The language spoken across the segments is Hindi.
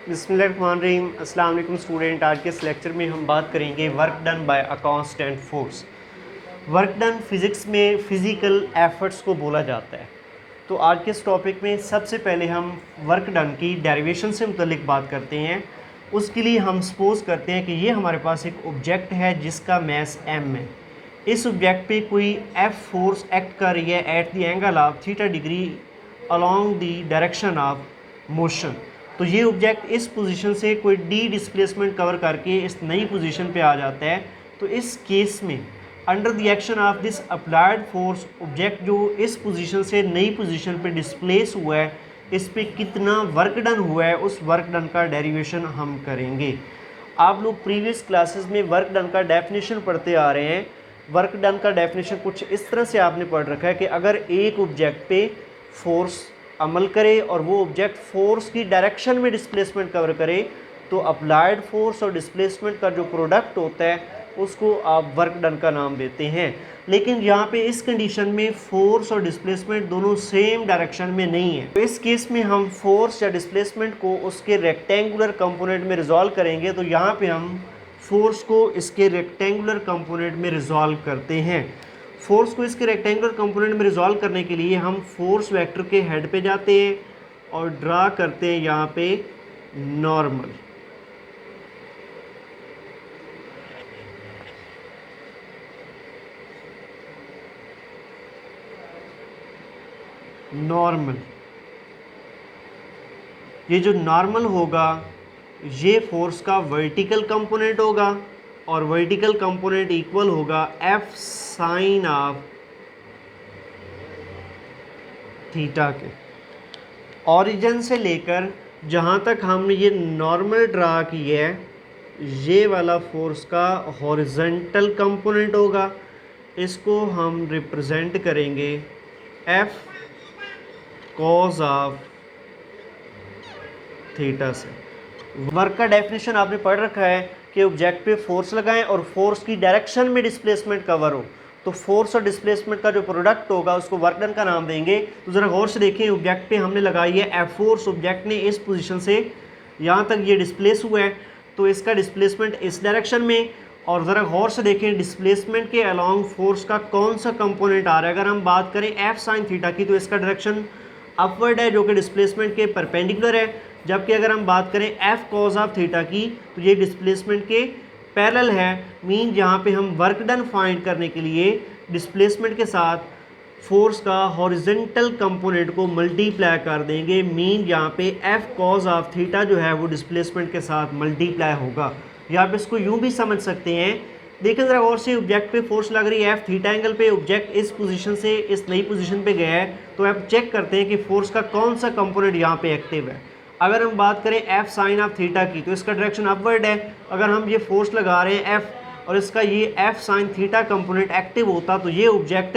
बिस्मिल्लाहिर्रहमानिर्रहीम। अस्सलाम वालेकुम स्टूडेंट। आज के इस लेक्चर में हम बात करेंगे work done by a constant force. Work done physics में फ़िज़िकल एफर्ट्स को बोला जाता है। तो आज के इस टॉपिक में सबसे पहले हम वर्क डन की डेरिवेशन से मुतल्लिक बात करते हैं। उसके लिए हम सपोज़ करते हैं कि ये हमारे पास एक ऑब्जेक्ट है जिसका मैस m है। इस ऑब्जेक्ट पे कोई F फोर्स एक्ट कर रही है at the angle of theta degree along the direction of motion. तो ये ऑब्जेक्ट इस पोजीशन से कोई d डिस्प्लेसमेंट कवर करके इस नई पोजीशन पे आ जाता है। तो इस केस में under the action of this applied force object जो इस पोजीशन से नई पोजीशन पे डिस्प्लेस हुआ है, इस पे कितना वर्क डन हुआ है उस वर्क डन का डेरिवेशन हम करेंगे। आप लोग प्रीवियस क्लासेस में वर्क डन का डेफिनेशन पढ़ते आ रहे हैं। वर्क डन का डेफिनेशन कुछ इस तरह से आपने पढ़ रखा है कि अगर एक ऑब्जेक्ट पे फोर्स अमल करे और वो ऑब्जेक्ट फोर्स की डायरेक्शन में डिस्प्लेसमेंट कवर करे तो अप्लाइड फोर्स और डिस्प्लेसमेंट का जो प्रोडक्ट होता है उसको आप वर्क डन का नाम देते हैं। लेकिन यहाँ पे इस कंडीशन में फोर्स और डिस्प्लेसमेंट दोनों सेम डायरेक्शन में नहीं है। तो इस केस में हम फोर्स या डिस्प्लेसमेंट को उसके रेक्टेंगुलर कंपोनेंट में रिजॉल्व करेंगे। तो यहाँ पे हम फोर्स को इसके रेक्टेंगुलर कंपोनेंट में रिजॉल्व करते हैं। फोर्स को इसके रेक्टेंगुलर कंपोनेंट में रिजॉल्व करने के लिए हम फोर्स वेक्टर के हेड पे जाते हैं और ड्रा करते हैं यहाँ पे नॉर्मल। नॉर्मल ये जो नॉर्मल होगा ये फोर्स का वर्टिकल कंपोनेंट होगा और वर्टिकल कंपोनेंट इक्वल होगा एफ साइन ऑफ थीटा के। ऑरिजिन से लेकर जहाँ तक हमने ये नॉर्मल ड्रा की है ये वाला फोर्स का हॉरिजॉन्टल कंपोनेंट होगा। इसको हम रिप्रेजेंट करेंगे एफ कॉज ऑफ थीटा से। वर्क का डेफिनेशन आपने पढ़ रखा है कि ऑब्जेक्ट पे फोर्स लगाएं और फोर्स की डायरेक्शन में डिस्प्लेसमेंट कवर हो तो फोर्स और डिस्प्लेसमेंट का जो प्रोडक्ट होगा उसको वर्क डन का नाम देंगे। तो ज़रा गौर से देखें, ऑब्जेक्ट पे हमने लगाई है एफ फोर्स। ऑब्जेक्ट ने इस पोजीशन से यहाँ तक ये डिस्प्लेस हुआ है तो इसका डिस्प्लेसमेंट इस डायरेक्शन में। और ज़रा गौर से देखें डिस्प्लेसमेंट के अलॉन्ग फोर्स का कौन सा कंपोनेंट आ रहा है। अगर हम बात करें एफ साइन थीटा की तो इसका डायरेक्शन अपवर्ड है जो कि डिस्प्लेसमेंट के परपेंडिकुलर है। जबकि अगर हम बात करें एफ कॉज ऑफ थीटा की तो ये डिस्प्लेसमेंट के पैरेलल है। मीन यहाँ पे हम वर्क डन फाइंड करने के लिए डिस्प्लेसमेंट के साथ फोर्स का हॉरिजॉन्टल कंपोनेंट को मल्टीप्लाई कर देंगे। मीन यहाँ पे एफ कॉज ऑफ थीटा जो है वो डिस्प्लेसमेंट के साथ मल्टीप्लाई होगा। या आप इसको यूँ भी समझ सकते हैं, देखिए ज़रा और से ऑब्जेक्ट पे फोर्स लग रही है एफ थीटा एंगल पे। ऑब्जेक्ट इस पोजीशन से इस नई पोजीशन पे गया है तो आप चेक करते हैं कि फोर्स का कौन सा कंपोनेंट यहाँ पे एक्टिव है। अगर हम बात करें एफ साइन ऑफ थीटा की तो इसका डायरेक्शन अपवर्ड है। अगर हम ये फोर्स लगा रहे हैं एफ और इसका ये F sine theta component active होता तो ये ऑब्जेक्ट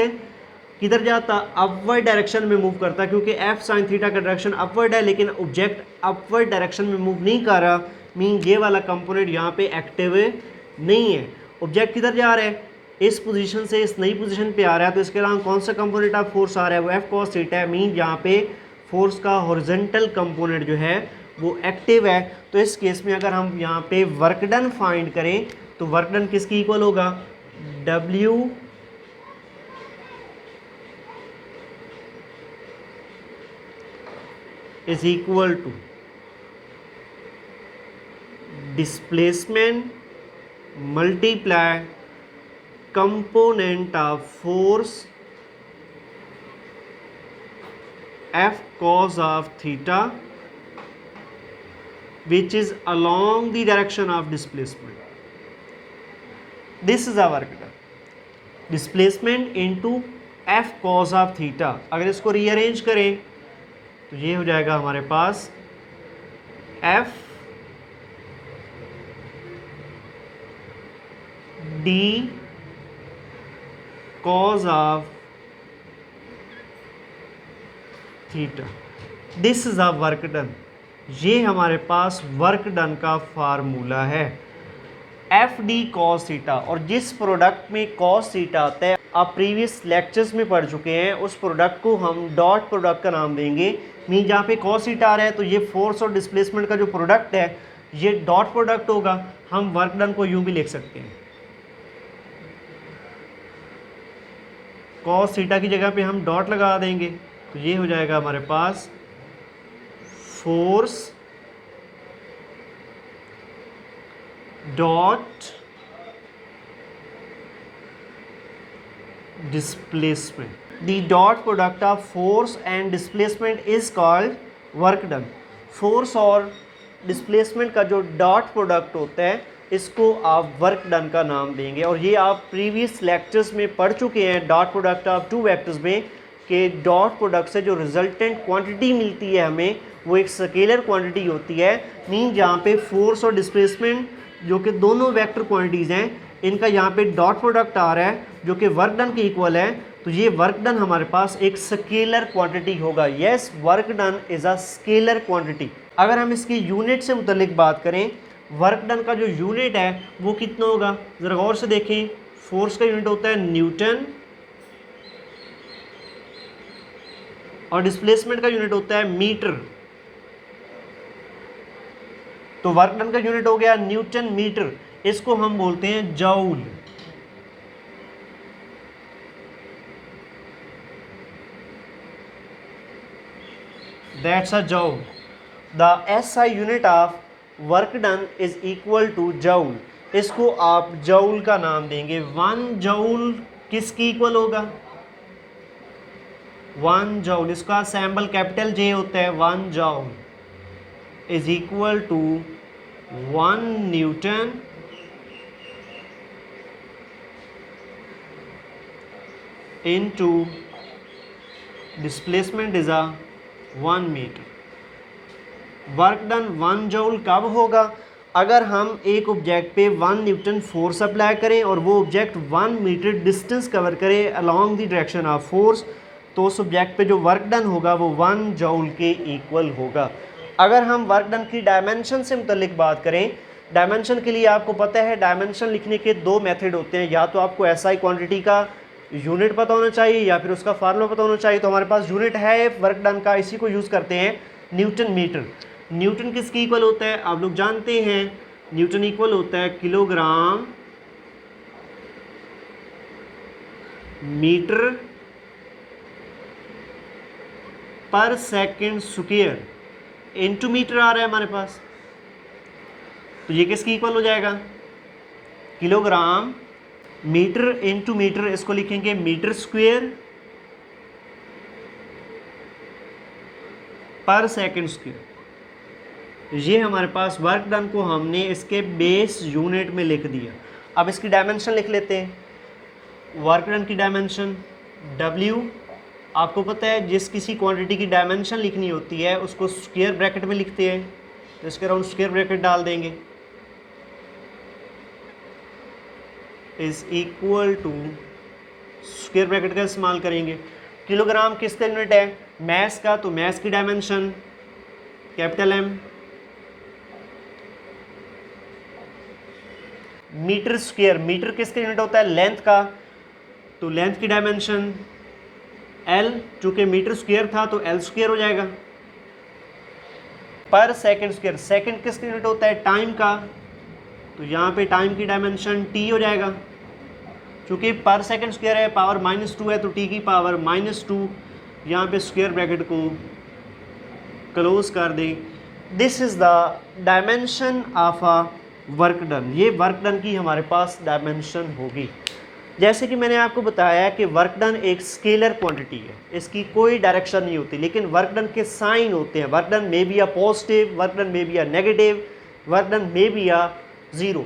किधर जाता, अपवर्ड डायरेक्शन में मूव करता, क्योंकि एफ साइन थीटा का डायरेक्शन अपवर्ड है लेकिन ऑब्जेक्ट अपवर्ड डायरेक्शन में मूव नहीं कर रहा। मीन ये वाला कंपोनेंट यहाँ पे एक्टिव नहीं है। ऑब्जेक्ट किधर जा रहा है, इस पोजीशन से इस नई पोजीशन पे आ रहा है तो इसके अलावा कौन सा कंपोनेंट ऑफ फोर्स आ रहा है वो एफ कॉस थीटा है। मीन यहाँ पे फोर्स का हॉरिजॉन्टल कंपोनेंट जो है वो एक्टिव है। तो इस केस में अगर हम यहाँ पे वर्क डन फाइंड करें तो वर्क डन किसकी इक्वल होगा, W is equal to displacement multiply component of force F cos of theta which is along the direction of displacement. This is our work done. Displacement into F cos of theta। अगर इसको रीअरेंज करें तो ये हो जाएगा हमारे पास F D cos of theta. This is a work done. ये हमारे पास वर्क डन का फार्मूला है। एफ डी कॉस थीटा, और जिस प्रोडक्ट में कॉस थीटा आता है आप प्रीवियस लेक्चर्स में पढ़ चुके हैं, उस प्रोडक्ट को हम डॉट प्रोडक्ट का नाम देंगे। मीन जहाँ पे कॉस थीटा आ रहा है तो ये फोर्स और डिस्प्लेसमेंट का जो प्रोडक्ट है ये डॉट प्रोडक्ट होगा। हम वर्क डन को यूं भी लिख सकते हैं, कॉस थीटा की जगह पे हम डॉट लगा देंगे तो ये हो जाएगा हमारे पास force dot displacement. The dot product of force and displacement is called work done. Force और displacement का जो dot product होता है इसको आप वर्क डन का नाम देंगे। और ये आप प्रीवियस लेक्चर्स में पढ़ चुके हैं dot product of two vectors में, कि डॉट प्रोडक्ट से जो रिजल्टेंट क्वांटिटी मिलती है हमें वो एक स्केलर क्वांटिटी होती है। मीन जहाँ पे फोर्स और डिस्प्लेसमेंट जो कि दोनों वेक्टर क्वांटिटीज़ हैं इनका यहाँ पे डॉट प्रोडक्ट आ रहा है जो कि वर्क डन के इक्वल है, तो ये वर्क डन हमारे पास एक स्केलर क्वांटिटी होगा। Yes, work done is a scalar quantity. अगर हम इसकी यूनिट से मुतल्लिक बात करें, वर्क डन का जो यूनिट है वो कितना होगा, ज़रा गौर से देखें। फोर्स का यूनिट होता है न्यूटन और डिस्प्लेसमेंट का यूनिट होता है मीटर। तो वर्क डन का यूनिट हो गया न्यूटन मीटर, इसको हम बोलते हैं joule. That's a joule. The SI unit of work done is equal two joule. इसको आप जूल का नाम देंगे। 1 जूल किसकी इक्वल होगा, 1 जूल, इसका सैम्बल कैपिटल जे होता है। 1 joule is equal to 1 newton into displacement is a 1 metre. Work done 1 joule कब होगा, अगर हम एक ऑब्जेक्ट पे 1 न्यूटन फोर्स अप्लाई करें और वो ऑब्जेक्ट 1 मीटर डिस्टेंस कवर करे along the direction of force, तो उस ऑब्जेक्ट पे जो वर्क डन होगा वो 1 जूल के इक्वल होगा। अगर हम वर्क डन की डायमेंशन से मुतल्लिक बात करें, डायमेंशन के लिए आपको पता है डायमेंशन लिखने के 2 मेथड होते हैं। या तो आपको एसआई क्वांटिटी का यूनिट पता होना चाहिए या फिर उसका फार्मूला पता होना चाहिए। तो हमारे पास यूनिट है वर्क डन का, इसी को यूज़ करते हैं, न्यूटन मीटर। न्यूटन किसकी इक्वल होता है, आप लोग जानते हैं, न्यूटन इक्वल होता है किलोग्राम मीटर पर सेकंड स्क्वायर इनटू मीटर आ रहा है हमारे पास, तो ये किसकी इक्वल हो जाएगा, किलोग्राम मीटर इनटू मीटर, इसको लिखेंगे मीटर स्क्वायर पर सेकंड स्क्वायर। ये हमारे पास वर्क डन को हमने इसके बेस यूनिट में लिख दिया। अब इसकी डायमेंशन लिख लेते हैं। वर्क डन की डायमेंशन W, आपको पता है जिस किसी क्वांटिटी की डायमेंशन लिखनी होती है उसको स्क्वायर ब्रैकेट में लिखते हैं, तो इसके अराउंड स्क्वायर ब्रैकेट डाल देंगे, is equal to square bracket का इस्तेमाल करेंगे। किलोग्राम किसका यूनिट है, मैस का, तो मैस की dimension capital M। Metre square, metre किसका यूनिट होता है, लेंथ का, तो लेंथ की डायमेंशन L, चूंकि मीटर स्क्वायर था तो L स्क्वायर हो जाएगा। पर सेकंड स्क्वायर, सेकंड किसका यूनिट होता है, टाइम का, तो यहाँ पे टाइम की डायमेंशन T हो जाएगा। चूँकि पर सेकंड स्क्वायर है, पावर -2 है, तो T की पावर -2, यहाँ पे स्क्वायर ब्रैकेट को क्लोज कर दें। This is the dimension of a work done. ये वर्क डन की हमारे पास डायमेंशन होगी। जैसे कि मैंने आपको बताया कि वर्क डन एक स्केलर क्वांटिटी है, इसकी कोई डायरेक्शन नहीं होती, लेकिन वर्क डन के साइन होते हैं। Work done may be a positive, work done may be a negative, work done may be a zero.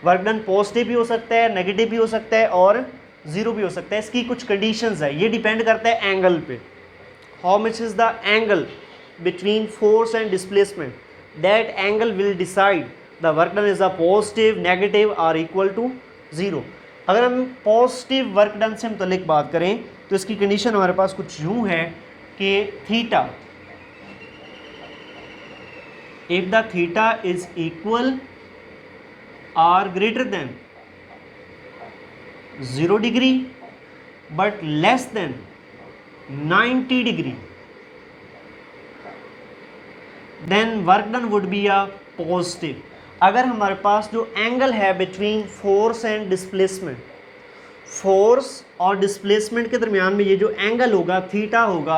Work done positive भी हो सकता है, नेगेटिव भी हो सकता है और ज़ीरो भी हो सकता है। इसकी कुछ कंडीशंस है, ये डिपेंड करता है एंगल पे। How much is the angle between force and displacement, that angle will decide the work done is a positive, negative और इक्वल टू ज़ीरो। अगर हम पॉजिटिव वर्क डन से मुतल्लिक बात करें तो इसकी कंडीशन हमारे पास कुछ यूँ है कि theta, if the theta is equal or greater than 0 degree but less than 90 degree, then work done would be a positive. अगर हमारे पास जो एंगल है between force and displacement, force और डिस्प्लेसमेंट के दरमियान में ये जो एंगल होगा थीटा होगा,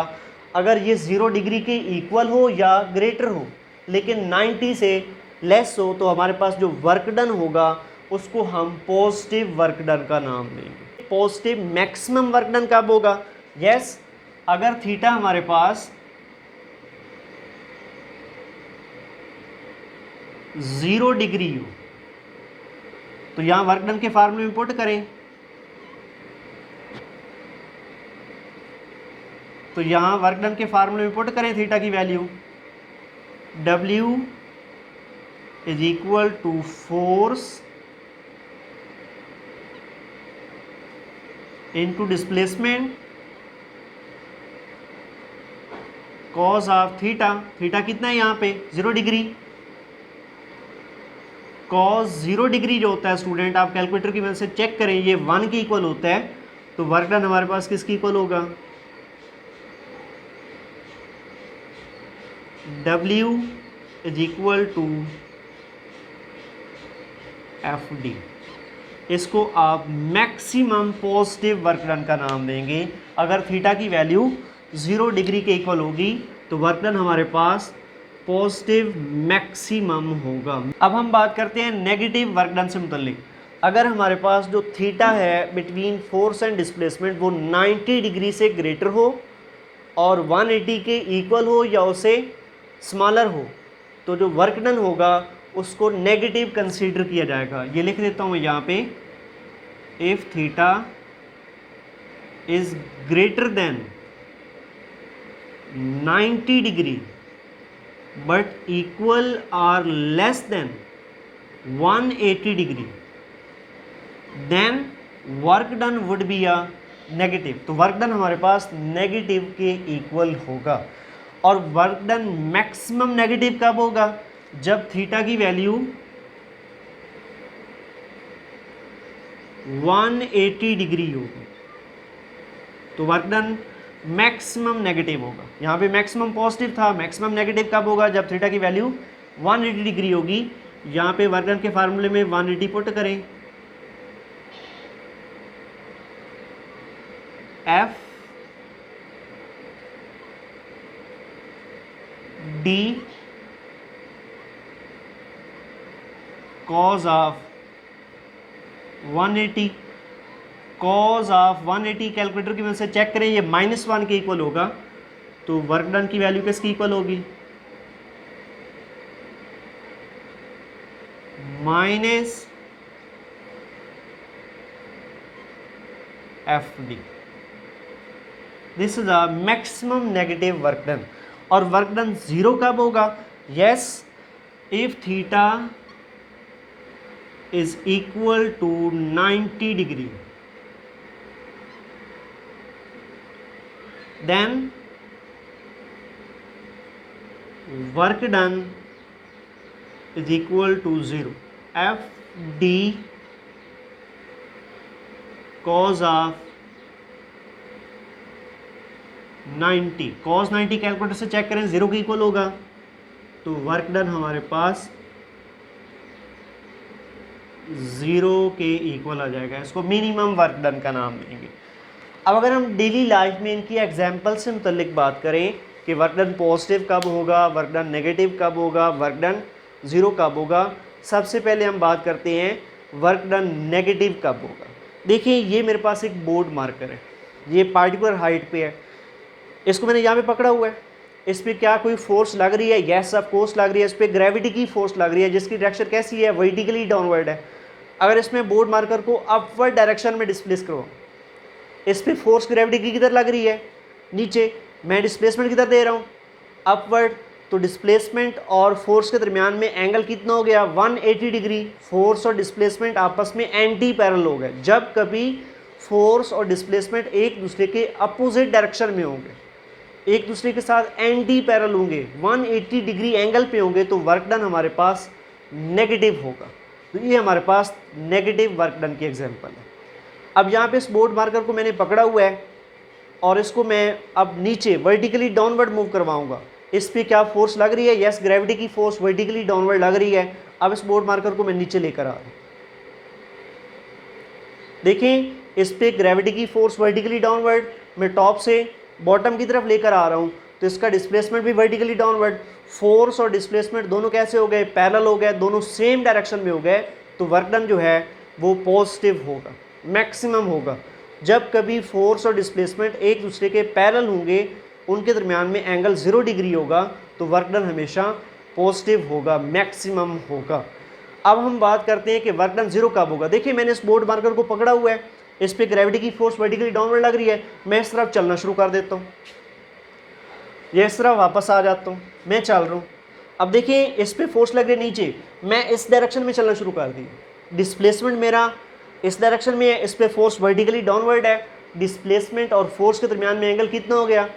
अगर ये 0 डिग्री के इक्वल हो या ग्रेटर हो लेकिन 90 से लेस हो, तो हमारे पास जो वर्क डन होगा उसको हम पॉजिटिव वर्क डन का नाम देंगे। पॉजिटिव मैक्सिमम वर्क डन कब होगा? यस, अगर थीटा हमारे पास 0 डिग्री हो, तो यहां वर्क डन के फार्मूले में पुट करें, तो यहां वर्क डन के फार्मूले में पुट करें थीटा की value W is equal to force into displacement cos of theta. Theta कितना है यहाँ पे? 0 डिग्री। कॉस 0 डिग्री जो होता है स्टूडेंट, आप कैलकुलेटर की मदद से चेक करें, ये 1 के इक्वल होता है, तो वर्क डन हमारे पास किसके इक्वल होगा? W is equal to FD। इसको आप मैक्सिमम पॉजिटिव वर्क डन का नाम देंगे। अगर थीटा की वैल्यू 0 डिग्री के इक्वल होगी तो वर्क डन हमारे पास पॉजिटिव मैक्सिमम होगा। अब हम बात करते हैं नेगेटिव वर्क डन से मुतल्लिक। अगर हमारे पास जो थीटा है बिटवीन फोर्स एंड डिस्प्लेसमेंट वो 90 डिग्री से ग्रेटर हो और 180 के इक्वल हो या उसे स्मॉलर हो, तो जो वर्क डन होगा उसको नेगेटिव कंसीडर किया जाएगा। ये लिख देता हूँ यहाँ पे, if theta is greater than 90 degree but equal or less than 180 degree, then work done would be a negative. तो वर्क डन हमारे पास नेगेटिव के इक्वल होगा। और वर्क डन मैक्सिमम नेगेटिव कब होगा? जब थीटा की वैल्यू 180 डिग्री होगी, तो वर्क डन मैक्सिमम नेगेटिव होगा। यहाँ पे मैक्सिमम पॉजिटिव था, मैक्सिमम नेगेटिव कब होगा? जब थीटा की वैल्यू 180 डिग्री होगी। यहाँ पे वर्क डन के फार्मूले में 180 पुट करें, F D cos of 180, cause of 180 calculator की मदद से चेक करें, ये -1 के इक्वल होगा, तो वर्क डन की वैल्यू किसकी इक्वल होगी? -FD। This is a maximum negative work done. और वर्क डन 0 कब होगा? Yes, if theta is equal to 90 degree, then work done is equal to 0। FD cos of 90, cos 90 calculator से चेक करें 0 के इक्वल होगा, तो वर्क डन हमारे पास 0 के इक्वल आ जाएगा। इसको मिनिमम वर्क डन का नाम देंगे। अब अगर हम डेली लाइफ में इनकी एग्जाम्पल से मुतल्लिक बात करें कि वर्क डन पॉजिटिव कब होगा, वर्क डन नेगेटिव कब होगा, वर्क डन 0 कब होगा, सबसे पहले हम बात करते हैं वर्क डन नेगेटिव कब होगा। देखिए, ये मेरे पास एक बोर्ड मार्कर है, ये पार्टिकुलर हाइट पे है, इसको मैंने यहाँ पे पकड़ा हुआ है, इस पर क्या कोई फोर्स लग रही है? यस ऑफ कोर्स लग रही है। इस पर ग्रेविटी की फोर्स लग रही है जिसकी डायरेक्शन कैसी है? वर्टिकली डाउनवर्ड है। अगर इसमें बोर्ड मार्कर को अपवर्ड डायरेक्शन में डिस्प्लेस करो, इस पर फोर्स ग्रेविटी की किधर लग रही है? नीचे। मैं डिस्प्लेसमेंट किधर दे रहा हूँ? अपवर्ड। तो डिस्प्लेसमेंट और फोर्स के दरमियान में एंगल कितना हो गया? 180 डिग्री। फोर्स और डिस्प्लेसमेंट आपस में एंटी पैरेलल हो गए। जब कभी फोर्स और डिस्प्लेसमेंट एक दूसरे के अपोजिट डायरेक्शन में होंगे, एक दूसरे के साथ एंटी पैरेलल होंगे, 180 डिग्री एंगल पे होंगे, तो वर्क डन हमारे पास नेगेटिव होगा। तो ये हमारे पास नेगेटिव वर्क डन की एग्जांपल है। अब यहाँ पे इस बोर्ड मार्कर को मैंने पकड़ा हुआ है और इसको मैं अब नीचे वर्टिकली डाउनवर्ड मूव करवाऊंगा। इस पे क्या फोर्स लग रही है? यस, ग्रेविटी की फोर्स वर्टिकली डाउनवर्ड लग रही है। अब इस बोर्ड मार्कर को मैं नीचे लेकर आ रहा हूँ। देखें, इस पे ग्रेविटी की फोर्स वर्टिकली डाउनवर्ड, मैं टॉप से बॉटम की तरफ लेकर आ रहा हूँ, तो इसका डिस्प्लेसमेंट भी वर्टिकली डाउनवर्ड। फोर्स और डिस्प्लेसमेंट दोनों कैसे हो गए? पैरेलल हो गए, दोनों सेम डायरेक्शन में हो गए। तो वर्क डन जो है वो पॉजिटिव होगा, मैक्सिमम होगा। जब कभी फोर्स और डिस्प्लेसमेंट एक दूसरे के पैरेलल होंगे, उनके दरमियान में एंगल 0 डिग्री होगा, तो वर्क डन हमेशा पॉजिटिव होगा, मैक्सिमम होगा। अब हम बात करते हैं कि वर्क डन 0 कब होगा। देखिए, मैंने इस बोर्ड मार्कर को पकड़ा हुआ है, इस पे ग्रेविटी की फोर्स वर्टिकली डाउनवर्ड लग रही है, मैं इस तरफ चलना शुरू कर देता हूँ, ये इस तरफ वापस आ जाता हूँ, मैं चल रहा हूँ। अब देखिए, इस पे फोर्स लग रही है नीचे, मैं इस डायरेक्शन में चलना शुरू कर दी, डिस्प्लेसमेंट मेरा इस डायरेक्शन में है, इस पे फोर्स वर्टिकली डाउनवर्ड है। डिस्प्लेसमेंट और फोर्स के दरमियान में एंगल कितना हो गया?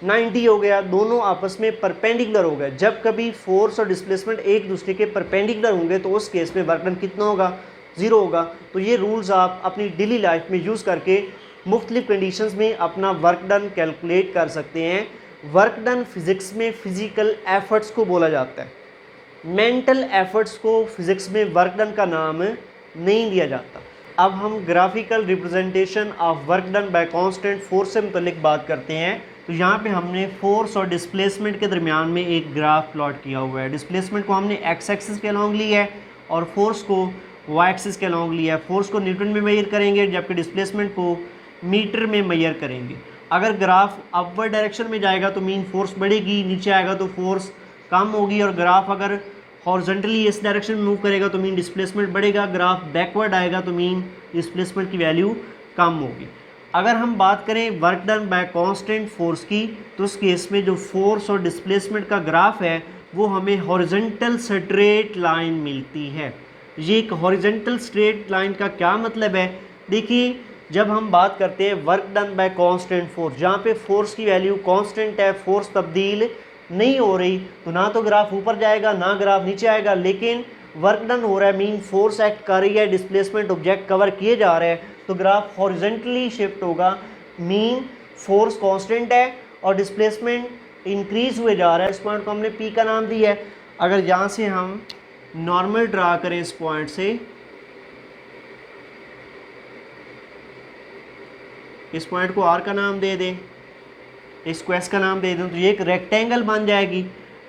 90 हो गया, दोनों आपस में परपेंडिकुलर हो गए। जब कभी फोर्स और डिस्प्लेसमेंट एक दूसरे के परपेंडिकुलर होंगे, तो उस केस में वर्क डन कितना होगा? 0 होगा। तो ये रूल्स आप अपनी डेली लाइफ में यूज़ करके मुख्तलिफ कंडीशंस में अपना वर्क डन कैलकुलेट कर सकते हैं। वर्क डन फिज़िक्स में फ़िज़िकल एफर्ट्स को बोला जाता है, मेंटल एफर्ट्स को फिज़िक्स में वर्क डन का नाम नहीं दिया जाता। अब हम graphical representation of work done by constant force से मुतल्लिक बात करते हैं। तो यहाँ पे हमने फोर्स और डिस्प्लेसमेंट के दरमियान में एक ग्राफ प्लॉट किया हुआ है। डिस्प्लेसमेंट को हमने एक्स एक्सिस के अलॉन्ग लिया है और फोर्स को वाई एक्सिस के अलॉन्ग लिया है। फोर्स को न्यूटन में मेजर करेंगे, जबकि डिस्प्लेसमेंट को मीटर में मेजर करेंगे। अगर ग्राफ अपवर्ड डायरेक्शन में जाएगा तो मीन फोर्स बढ़ेगी, नीचे आएगा तो फोर्स कम होगी, और ग्राफ अगर हॉरिजॉन्टली इस डायरेक्शन में मूव करेगा तो मीन डिस्प्लेसमेंट बढ़ेगा, ग्राफ बैकवर्ड आएगा तो मीन डिस्प्लेसमेंट की वैल्यू कम होगी। अगर हम बात करें work done by constant force की, तो उस केस में जो फोर्स और डिस्प्लेसमेंट का ग्राफ है वो हमें हॉरिजॉन्टल स्ट्रेट लाइन मिलती है। ये एक हॉरिजॉन्टल स्ट्रेट लाइन का क्या मतलब है? देखिए, जब हम बात करते हैं work done by constant force, जहाँ पे फोर्स की वैल्यू कांस्टेंट है, फोर्स तब्दील नहीं हो रही, तो ना तो ग्राफ ऊपर जाएगा ना ग्राफ नीचे आएगा। लेकिन वर्क डन हो रहा है, मीन फोर्स एक्ट कर रही है, डिस्प्लेसमेंट ऑब्जेक्ट कवर किए जा रहे हैं, तो ग्राफ हॉरिजॉन्टली शिफ्ट होगा। मीन फोर्स कांस्टेंट है और डिस्प्लेसमेंट इंक्रीज हुए जा रहा है। इस पॉइंट को हमने पी का नाम दिया है। अगर यहाँ से हम नॉर्मल ड्रा करें इस पॉइंट से, इस पॉइंट को आर का नाम दे दें, इसको एस का नाम दे दें, तो ये एक रेक्टेंगल बन जाएगी।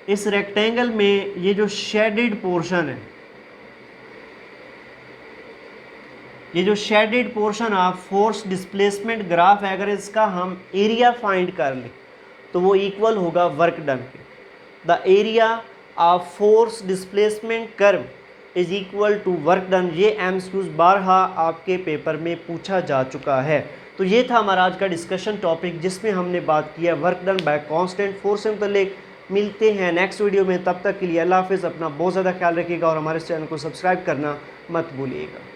इस रेक्टेंगल में ये जो शेडेड पोर्शन है, ये जो shaded portion of force displacement graph है, अगर इसका हम एरिया फाइंड कर लें तो वो इक्वल होगा वर्क डन के। The area of force displacement curve is equal to work done. ये एमसीक्यूज बारहा आपके पेपर में पूछा जा चुका है। तो ये था हमारा आज का डिस्कशन टॉपिक, जिसमें हमने बात किया work done by constant force से मुतल्लिक। मिलते हैं नेक्स्ट वीडियो में, तब तक के लिए अल्लाह हाफिज़। अपना बहुत ज़्यादा ख्याल रखिएगा और हमारे चैनल को सब्सक्राइब करना मत भूलिएगा।